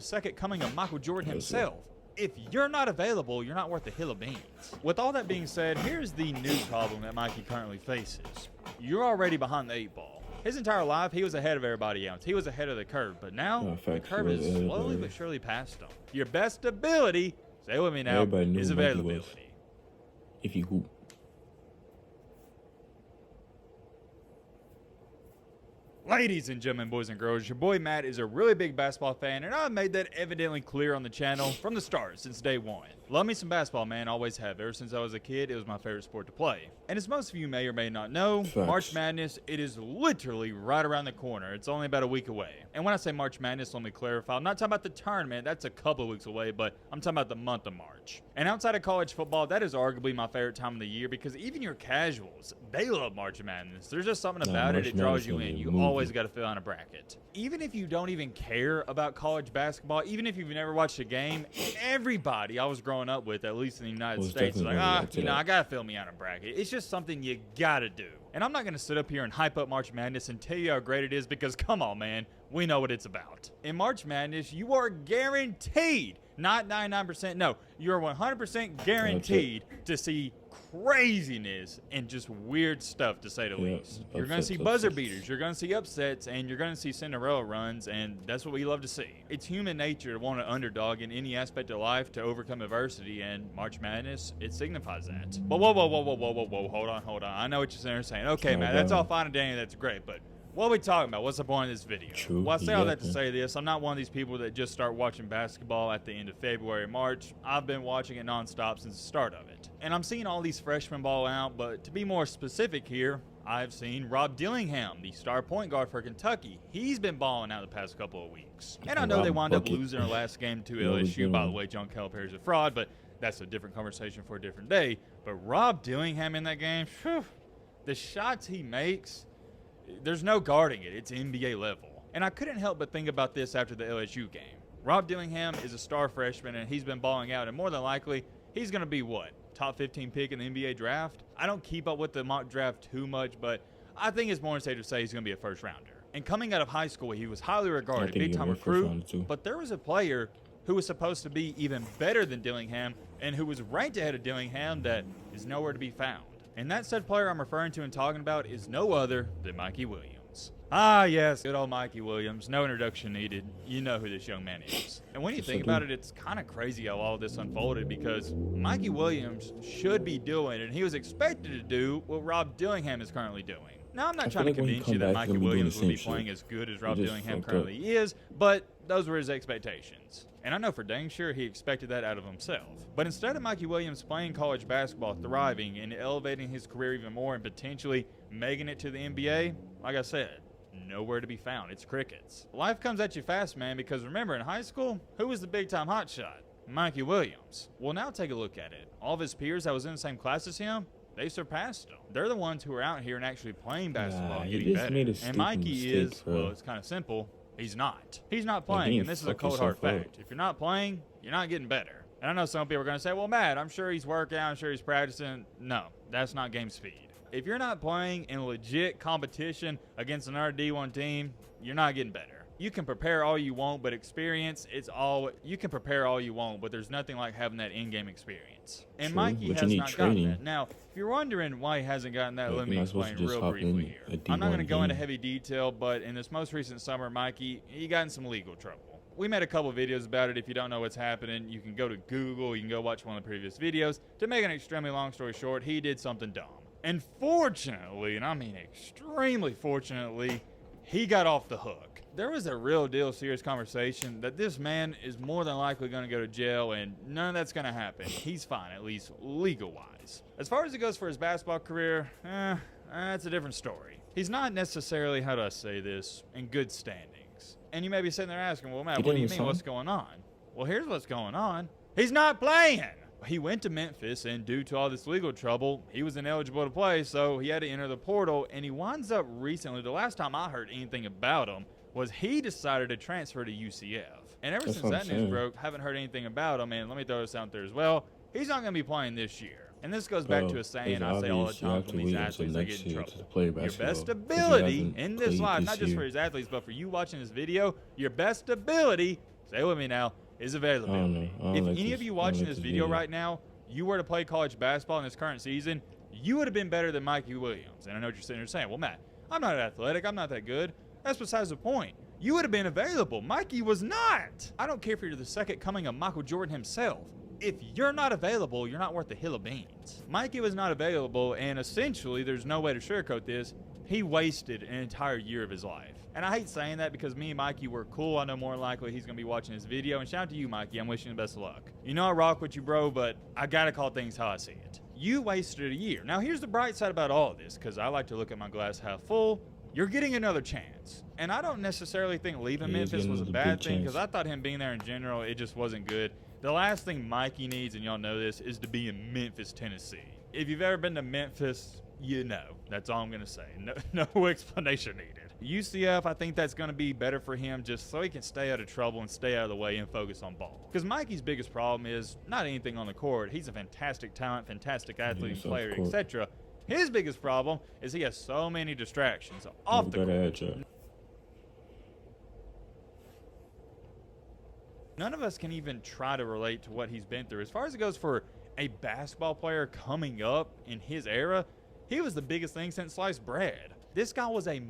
second coming of Michael Jordan himself. If you're not available, you're not worth a hill of beans. With all that being said, here's the new problem that Mikey currently faces. You're already behind the 8-ball. His entire life, he was ahead of everybody else. He was ahead of the curve, but now the curve is slowly but surely past him. Your best ability, say with me now, is availability. If you hoop. Ladies and gentlemen, boys and girls, your boy Matt is a really big basketball fan, and I've made that evidently clear on the channel from the start since day one. Love me some basketball, man, always have. Ever since I was a kid, it was my favorite sport to play. And as most of you may or may not know, March Madness, it is literally right around the corner. It's only about a week away. And when I say March Madness, let me clarify, I'm not talking about the tournament, that's a couple of weeks away, but I'm talking about the month of March. And outside of college football, that is arguably my favorite time of the year because even your casuals, they love March Madness. There's just something about it draws you in. You always got to fill out a bracket. Even if you don't even care about college basketball, even if you've never watched a game, everybody I was growing up with, at least in the United States, is like, I got to fill me out a bracket. It's just something you got to do. And I'm not going to sit up here and hype up March Madness and tell you how great it is because, come on, man, we know what it's about. In March Madness, you are guaranteed, not 99%, no, you're 100% guaranteed to see craziness and just weird stuff, to say the least. You're going to see buzzer beaters, you're going to see upsets, and you're going to see Cinderella runs, and that's what we love to see. It's human nature to want an underdog in any aspect of life to overcome adversity, and March Madness, it signifies that. But whoa, hold on. I know what you're saying. Okay, man, that's all fine and dandy, that's great, but what are we talking about? What's the point of this video? Well, I say all that to say this. I'm not one of these people that just start watching basketball at the end of February, March. I've been watching it nonstop since the start of it. And I'm seeing all these freshmen ball out, but to be more specific here, I've seen Rob Dillingham, the star point guard for Kentucky. He's been balling out the past couple of weeks. And I know they wound up losing their last game to LSU. By the way, John Calipari's a fraud, but that's a different conversation for a different day. But Rob Dillingham in that game, whew, the shots he makes, there's no guarding it. It's NBA level. And I couldn't help but think about this after the LSU game. Rob Dillingham is a star freshman, and he's been balling out, and more than likely, he's going to be what? Top 15 pick in the NBA draft? I don't keep up with the mock draft too much, but I think it's more safe to say he's going to be a first rounder. And coming out of high school, he was highly regarded, big-time recruit, but there was a player who was supposed to be even better than Dillingham and who was ranked ahead of Dillingham that is nowhere to be found. And that said player I'm referring to and talking about is no other than Mikey Williams. Ah, yes, good old Mikey Williams. No introduction needed. You know who this young man is. And when you think about it, it's kind of crazy how all this unfolded because Mikey Williams should be doing, and he was expected to do, what Rob Dillingham is currently doing. Now, I'm not trying to convince you that Mikey Williams will be playing as good as Rob Dillingham currently is, but those were his expectations. And I know for dang sure he expected that out of himself. But instead of Mikey Williams playing college basketball, thriving, and elevating his career even more and potentially making it to the NBA, like I said, nowhere to be found. It's crickets. Life comes at you fast, man, because remember, in high school, who was the big-time hotshot? Mikey Williams. Well, now take a look at it. All of his peers that was in the same class as him, they surpassed him. They're the ones who are out here and actually playing basketball and getting better. And Mikey is, well, it's kind of simple. He's not. He's not playing, and this is a cold hard fact. If you're not playing, you're not getting better. And I know some people are going to say, well, Matt, I'm sure he's working out, I'm sure he's practicing. No, that's not game speed. If you're not playing in legit competition against another D1 team, you're not getting better. You can prepare all you want, but experience, you can prepare all you want, but there's nothing like having that in-game experience. And Mikey has not gotten that. Now, if you're wondering why he hasn't gotten that, let me explain real briefly here. I'm not going to go into heavy detail, but in this most recent summer, Mikey, he got in some legal trouble. We made a couple videos about it. If you don't know what's happening, you can go to Google, you can go watch one of the previous videos. To make an extremely long story short, he did something dumb. And fortunately, and I mean extremely fortunately, he got off the hook. There was a real deal serious conversation that this man is more than likely going to go to jail, and none of that's going to happen. He's fine, at least legal-wise. As far as it goes for his basketball career, that's a different story. He's not necessarily, how do I say this, in good standings. And you may be sitting there asking, well, Matt, what do you mean? What's going on? Well, here's what's going on. He's not playing! He went to Memphis, and due to all this legal trouble, he was ineligible to play, so he had to enter the portal, and he winds up recently, the last time I heard anything about him, was he decided to transfer to UCF. And ever since that news broke, haven't heard anything about him, and let me throw this out there as well, he's not going to be playing this year. And this goes back to a saying I say all the time when these athletes they get in trouble. Your best ability in this life, not just for his athletes, but for you watching this video, your best ability Say it with me now, is availability. If any of you watching this video right now, you were to play college basketball in this current season, you would have been better than Mikey Williams. And I know what you're sitting there saying, well, Matt, I'm not athletic. I'm not that good. That's besides the point. You would have been available. Mikey was not. I don't care if you're the second coming of Michael Jordan himself. If you're not available, you're not worth a hill of beans. Mikey was not available, and essentially, there's no way to sugarcoat this, he wasted an entire year of his life. And I hate saying that because me and Mikey were cool. I know more than likely he's going to be watching this video. And shout out to you, Mikey. I'm wishing you the best of luck. You know I rock with you, bro, but I got to call things how I see it. You wasted a year. Now, here's the bright side about all of this, because I like to look at my glass half full. You're getting another chance. And I don't necessarily think leaving Memphis was a bad thing, because I thought him being there in general, it just wasn't good. The last thing Mikey needs, and y'all know this, is to be in Memphis, Tennessee. If you've ever been to Memphis, you know. That's all I'm going to say. No explanation needed. UCF, I think that's going to be better for him just so he can stay out of trouble and stay out of the way and focus on ball. Because Mikey's biggest problem is not anything on the court. He's a fantastic talent, fantastic athlete and player, etc. His biggest problem is he has so many distractions off the court. None of us can even try to relate to what he's been through. As far as it goes for a basketball player coming up in his era, he was the biggest thing since sliced bread. This guy was a let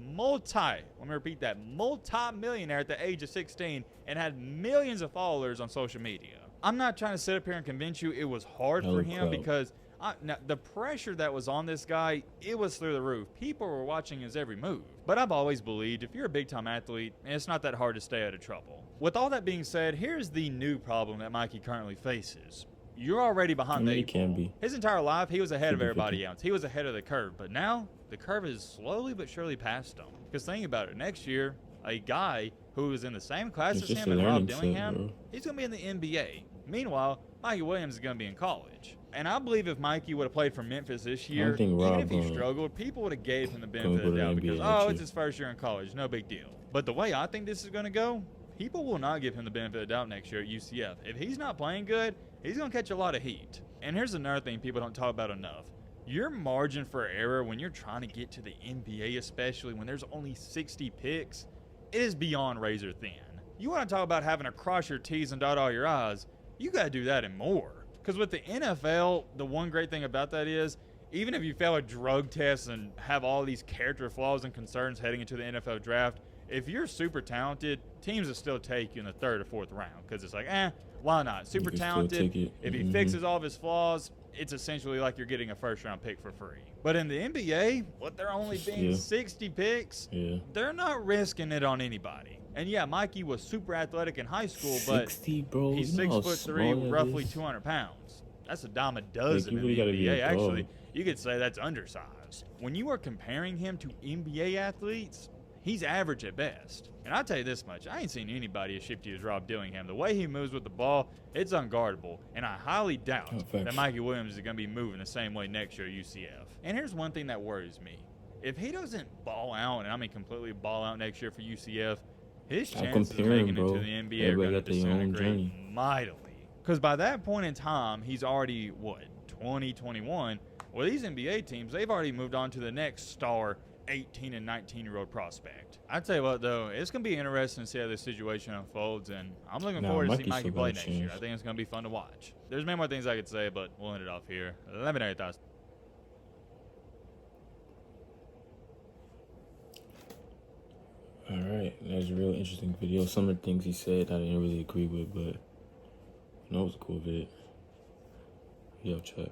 me repeat that, multi-millionaire at the age of 16 and had millions of followers on social media. I'm not trying to sit up here and convince you it was hard for him because now, the pressure that was on this guy, it was through the roof. People were watching his every move. But I've always believed if you're a big-time athlete, it's not that hard to stay out of trouble. With all that being said, here's the new problem that Mikey currently faces. You're already behind the eight ball. His entire life, he was ahead of everybody else. He was ahead of the curve. But now, the curve is slowly but surely past him. Because think about it. Next year, a guy who was in the same class as him and Rob Dillingham, he's going to be in the NBA. Meanwhile, Mikey Williams is going to be in college. And I believe if Mikey would have played for Memphis this year, even if he struggled, people would have gave him the benefit of the doubt because, oh, it's his first year in college, no big deal. But the way I think this is going to go, people will not give him the benefit of the doubt next year at UCF. If he's not playing good, he's going to catch a lot of heat. And here's another thing people don't talk about enough. Your margin for error when you're trying to get to the NBA, especially when there's only 60 picks, it is beyond razor thin. You want to talk about having to cross your T's and dot all your I's, you got to do that and more. Because with the NFL, the one great thing about that is, even if you fail a drug test and have all these character flaws and concerns heading into the NFL draft, if you're super talented, teams will still take you in the third or fourth round. Because it's like, why not? Super talented. If he fixes all of his flaws, it's essentially like you're getting a first-round pick for free. But in the NBA, what there only being 60 picks, they're not risking it on anybody. And yeah, Mikey was super athletic in high school, but 60, bro. he's 6'3", roughly 200 pounds. That's a dime a dozen in the NBA. Actually, you could say that's undersized. When you are comparing him to NBA athletes, he's average at best. And I'll tell you this much, I ain't seen anybody as shifty as Rob Dillingham. The way he moves with the ball, it's unguardable. And I highly doubt that Mikey Williams is going to be moving the same way next year at UCF. And here's one thing that worries me. If he doesn't ball out, and I mean completely ball out next year for UCF, his chances of making it to the NBA are going to disintegrate mightily. Because by that point in time, he's already, 20, 21? Well, these NBA teams, they've already moved on to the next star 18 and 19-year-old prospect. I tell you what, though, it's going to be interesting to see how this situation unfolds, and I'm looking forward to see Mikey play next year. I think it's going to be fun to watch. There's many more things I could say, but we'll end it off here. Let me know your thoughts. Alright, that was a real interesting video. Some of the things he said I didn't really agree with, but it was a cool video. Yo, chat.